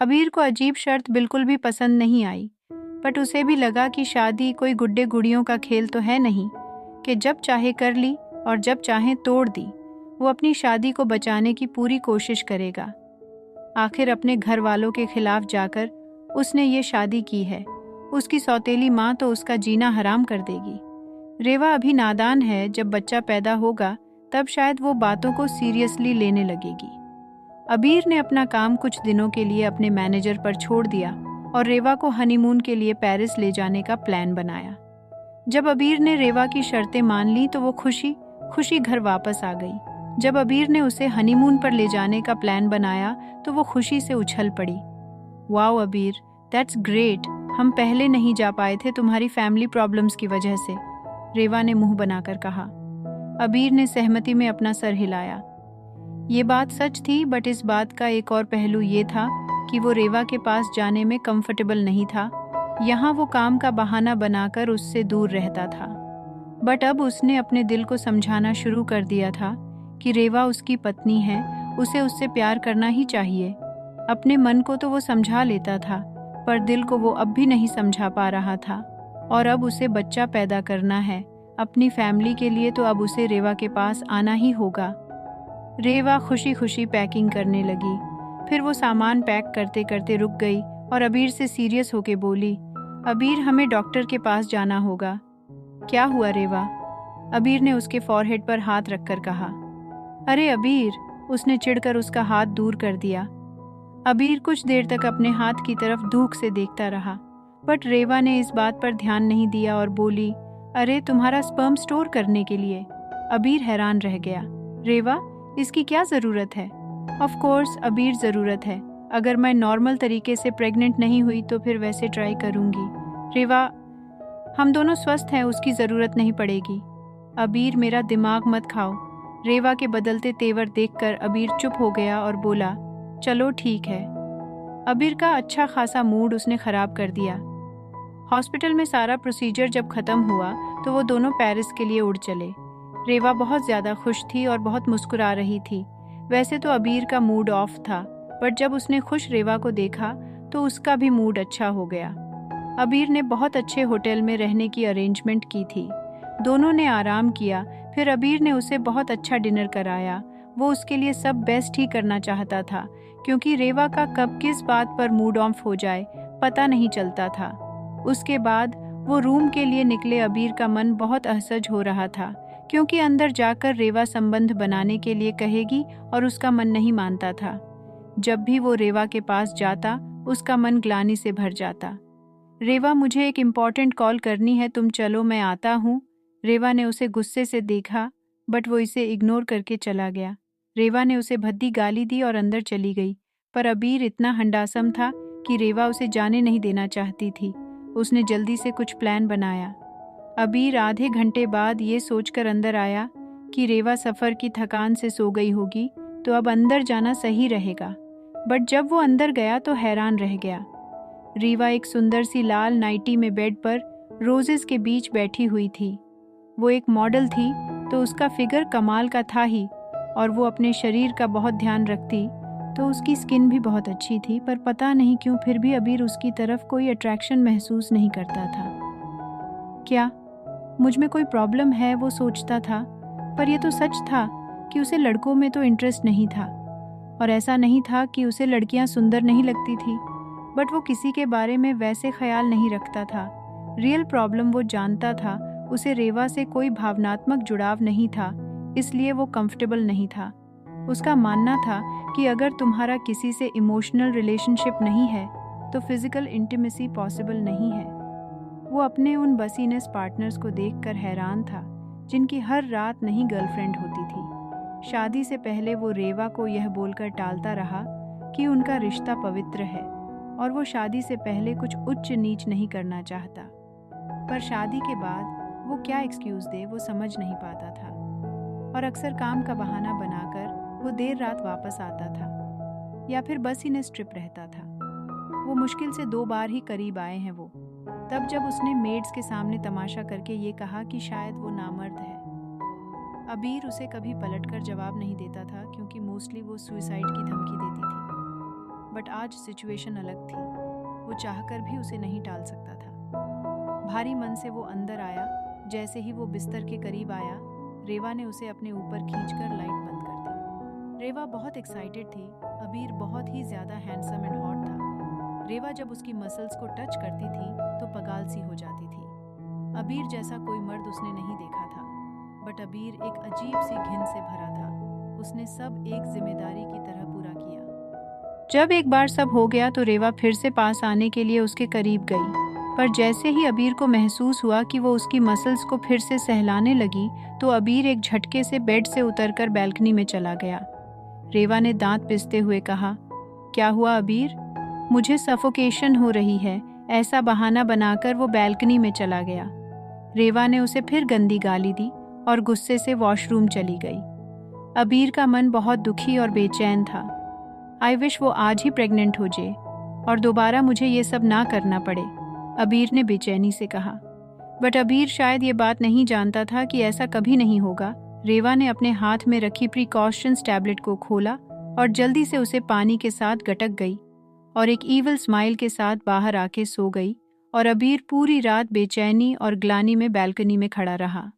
अबीर को अजीब शर्त बिल्कुल भी पसंद नहीं आई, बट उसे भी लगा कि शादी कोई गुड्डे गुड़ियों का खेल तो है नहीं कि जब चाहे कर ली और जब चाहे तोड़ दी। वो अपनी शादी को बचाने की पूरी कोशिश करेगा। आखिर अपने घर वालों के खिलाफ जाकर उसने ये शादी की है। उसकी सौतेली माँ तो उसका जीना हराम कर देगी। रेवा अभी नादान है, जब बच्चा पैदा होगा तब शायद वो बातों को सीरियसली लेने लगेगी। अबीर ने अपना काम कुछ दिनों के लिए अपने मैनेजर पर छोड़ दिया और रेवा को हनीमून के लिए पेरिस ले जाने का प्लान बनाया। जब अबीर ने रेवा की शर्तें मान ली तो वो खुशी खुशी घर वापस आ गई। जब अबीर ने उसे हनीमून पर ले जाने का प्लान बनाया तो वो खुशी से उछल पड़ी। वाओ अबीर, दैट्स ग्रेट। हम पहले नहीं जा पाए थे तुम्हारी फैमिली प्रॉब्लम्स की वजह से, रेवा ने मुंह बनाकर कहा। अबीर ने सहमति में अपना सर हिलाया। ये बात सच थी, बट इस बात का एक और पहलू ये था कि वो रेवा के पास जाने में कंफर्टेबल नहीं था। यहाँ वो काम का बहाना बनाकर उससे दूर रहता था। बट अब उसने अपने दिल को समझाना शुरू कर दिया था कि रेवा उसकी पत्नी है, उसे उससे प्यार करना ही चाहिए। अपने मन को तो वो समझा लेता था, पर दिल को वो अब भी नहीं समझा पा रहा था। और अब उसे बच्चा पैदा करना है अपनी फैमिली के लिए, तो अब उसे रेवा के पास आना ही होगा। रेवा खुशी खुशी पैकिंग करने लगी। फिर वो सामान पैक करते करते रुक गई और अबीर से सीरियस होके बोली, अबीर हमें डॉक्टर के पास जाना होगा। क्या हुआ रेवा? अबीर ने उसके फॉरहेड पर हाथ रखकर कहा। अरे अबीर, उसने चिढ़कर उसका हाथ दूर कर दिया। अबीर कुछ देर तक अपने हाथ की तरफ धूक से देखता रहा, बट रेवा ने इस बात पर ध्यान नहीं दिया और बोली, अरे तुम्हारा स्पर्म स्टोर करने के लिए। अबीर हैरान रह गया। रेवा, इसकी क्या ज़रूरत है? ऑफ कोर्स अबीर ज़रूरत है। अगर मैं नॉर्मल तरीके से प्रेग्नेंट नहीं हुई तो फिर वैसे ट्राई करूंगी। रेवा, हम दोनों स्वस्थ हैं, उसकी ज़रूरत नहीं पड़ेगी। अबीर, मेरा दिमाग मत खाओ। रेवा के बदलते तेवर देखकर अबीर चुप हो गया और बोला, चलो ठीक है। अबीर का अच्छा खासा मूड उसने ख़राब कर दिया। हॉस्पिटल में सारा प्रोसीजर जब ख़त्म हुआ तो वो दोनों पेरिस के लिए उड़ चले। रेवा बहुत ज़्यादा खुश थी और बहुत मुस्कुरा रही थी। वैसे तो अबीर का मूड ऑफ था, बट जब उसने खुश रेवा को देखा तो उसका भी मूड अच्छा हो गया। अबीर ने बहुत अच्छे होटल में रहने की अरेंजमेंट की थी। दोनों ने आराम किया। फिर अबीर ने उसे बहुत अच्छा डिनर कराया। वो उसके लिए सब बेस्ट ही करना चाहता था, क्योंकि रेवा का कब किस बात पर मूड ऑफ हो जाए पता नहीं चलता था। उसके बाद वो रूम के लिए निकले। अबीर का मन बहुत असहज हो रहा था, क्योंकि अंदर जाकर रेवा संबंध बनाने के लिए कहेगी और उसका मन नहीं मानता था। जब भी वो रेवा के पास जाता उसका मन ग्लानि से भर जाता। रेवा, मुझे एक इम्पॉर्टेंट कॉल करनी है, तुम चलो, मैं आता हूँ। रेवा ने उसे गुस्से से देखा, बट वो इसे इग्नोर करके चला गया। रेवा ने उसे भद्दी गाली दी और अंदर चली गई, पर अबीर इतना हंडासम था कि रेवा उसे जाने नहीं देना चाहती थी। उसने जल्दी से कुछ प्लान बनाया। अबीर आधे घंटे बाद ये सोचकर अंदर आया कि रेवा सफ़र की थकान से सो गई होगी, तो अब अंदर जाना सही रहेगा। बट जब वो अंदर गया तो हैरान रह गया। रीवा एक सुंदर सी लाल नाइटी में बेड पर रोजेस के बीच बैठी हुई थी। वो एक मॉडल थी तो उसका फिगर कमाल का था ही, और वो अपने शरीर का बहुत ध्यान रखती तो उसकी स्किन भी बहुत अच्छी थी, पर पता नहीं क्यों फिर भी अबीर उसकी तरफ कोई अट्रैक्शन महसूस नहीं करता था। क्या मुझ में कोई प्रॉब्लम है, वो सोचता था, पर यह तो सच था कि उसे लड़कों में तो इंटरेस्ट नहीं था। और ऐसा नहीं था कि उसे लड़कियां सुंदर नहीं लगती थी, बट वो किसी के बारे में वैसे ख्याल नहीं रखता था। रियल प्रॉब्लम वो जानता था, उसे रेवा से कोई भावनात्मक जुड़ाव नहीं था, इसलिए वो कंफर्टेबल नहीं था। उसका मानना था कि अगर तुम्हारा किसी से इमोशनल रिलेशनशिप नहीं है तो फिजिकल इंटीमेसी पॉसिबल नहीं है। वो अपने उन बसीनेस पार्टनर्स को देखकर हैरान था जिनकी हर रात नहीं गर्लफ्रेंड होती थी। शादी से पहले वो रेवा को यह बोलकर टालता रहा कि उनका रिश्ता पवित्र है और वो शादी से पहले कुछ उच्च नीच नहीं करना चाहता। पर शादी के बाद वो क्या एक्सक्यूज़ दे वो समझ नहीं पाता था, और अक्सर काम का बहाना बनाकर वो देर रात वापस आता था या फिर बस ही ने स्ट्रिप रहता था। वो मुश्किल से 2 बार ही करीब आए हैं वो, तब जब उसने मेड्स के सामने तमाशा करके ये कहा कि शायद वो नामर्द है। अबीर उसे कभी पलटकर जवाब नहीं देता था, क्योंकि मोस्टली वो सुसाइड की धमकी देती थी। बट आज सिचुएशन अलग थी। वो चाहकर भी उसे नहीं टाल सकता था। भारी मन से वो अंदर आया। जैसे ही वो बिस्तर के करीब आया, रेवा ने उसे अपने ऊपर खींचकर लाइट बंद कर दी। रेवा बहुत एक्साइटेड थी। अबीर बहुत ही ज्यादा हैंडसम एंड हॉट था। रेवा जब उसकी मसल्स को टच करती थी तो पगाल सी हो जाती थी। अबीर जैसा कोई मर्द उसने नहीं देखा था, बट अबीर एक अजीब सी घिन से भरा था। उसने सब एक जिम्मेदारी की तरह पूरा किया। जब एक बार सब हो गया तो रेवा फिर से पास आने के लिए उसके करीब गई, पर जैसे ही अबीर को महसूस हुआ कि वो उसकी मसल्स को फिर से सहलाने लगी, तो अबीर एक झटके से बेड से उतरकर बैल्कनी में चला गया। रेवा ने दांत पिसते हुए कहा, क्या हुआ अबीर? मुझे सफोकेशन हो रही है, ऐसा बहाना बनाकर वो बैल्कनी में चला गया। रेवा ने उसे फिर गंदी गाली दी और गुस्से से वॉशरूम चली गई। अबीर का मन बहुत दुखी और बेचैन था। आई विश वो आज ही प्रेग्नेंट हो जाए और दोबारा मुझे ये सब ना करना पड़े, अबीर ने बेचैनी से कहा। बट अबीर शायद ये बात नहीं जानता था कि ऐसा कभी नहीं होगा। रेवा ने अपने हाथ में रखी प्रिकॉशंस टैबलेट को खोला और जल्दी से उसे पानी के साथ गटक गई और एक ईवल स्माइल के साथ बाहर आके सो गई। और अबीर पूरी रात बेचैनी और ग्लानि में बैल्कनी में खड़ा रहा।